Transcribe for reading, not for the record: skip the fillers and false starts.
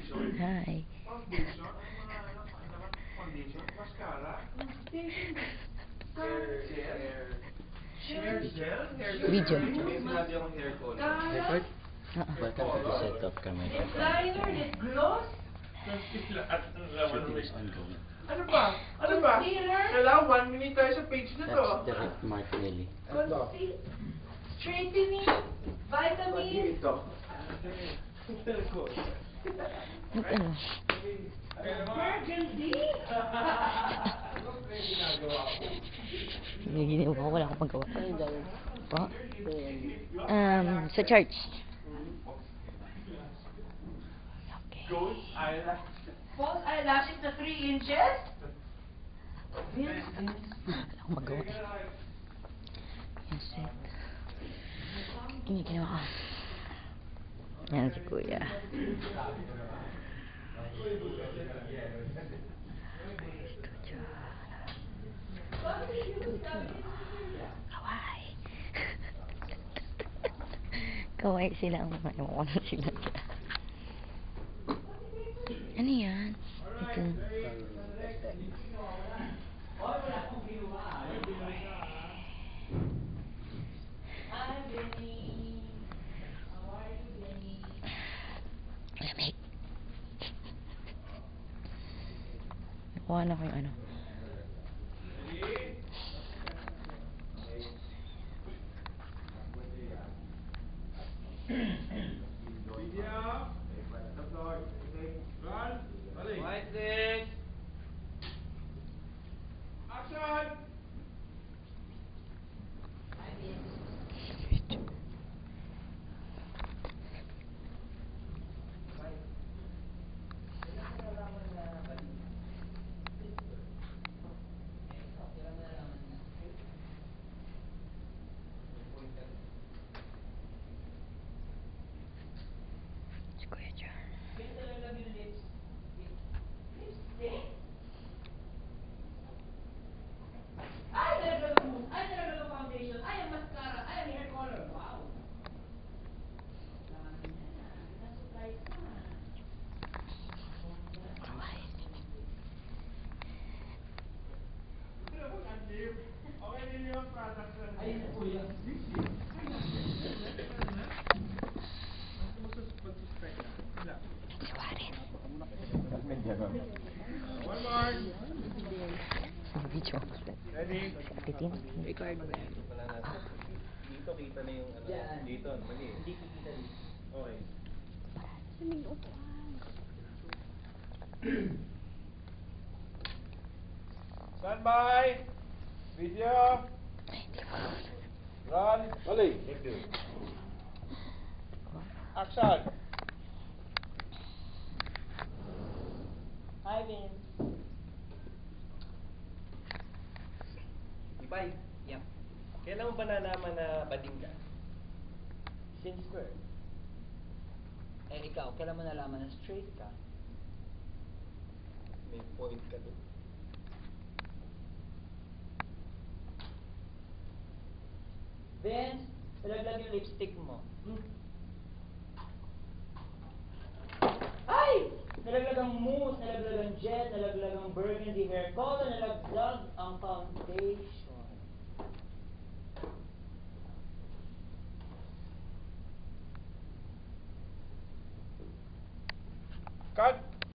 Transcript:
Hi. Foundation? Ano mga anak? Foundation? Mascara? Hair gel? Video. May sinabi akong hair color. Record? Welcome to the setup kami. Liner, lip gloss? Lahat ng laman Shooting may... is ongoing. Ano ba? Ano ba? Concealer? Kailangan 1 minute tayo sa page na to. That's Direct Martinelli. Straightening? Vitamins? Ano? Burgundy? Giniginig ko, wala akong magawa. Po? Sa church. Okay. Ghost eyelash. False eyelashes na 3 inches? Wala akong magawa eh. Yan, set. Giniginig ako. Yan si Kuya. Kawai. Kawai sila ang mga ewan ko sila dyan. Ano yan? Ito. Lamig. Nakuha na ko yung ano. White this. Action! Si Kuya John. Ay, talaga foundation. Ay, ang mascara. Ay, ang hair color. Wow. Na-surprise na. Kawai. Okay din yung product na. Ayun na, kuya. Si Warren. One more. Video. Ready? Titin. Record ba? Dito kita na yung ano. Dito, mali. Hindi kita dito. Okay. Stand by. Video. Ay, di ba? Run. Mali. Action. Hi, Vince. Ibay. Yep. Kailan mo ba nalaman na bading ka? Since birth. Eh, ikaw, kailan mo nalaman na straight ka? May point ka doon. Vince, nalaglag yung lipstick mo. Ay! Nalaglag ang mousse, nalaglag ang jet, nalaglag ang burgundy hair color, nalaglag ang foundation. Cut.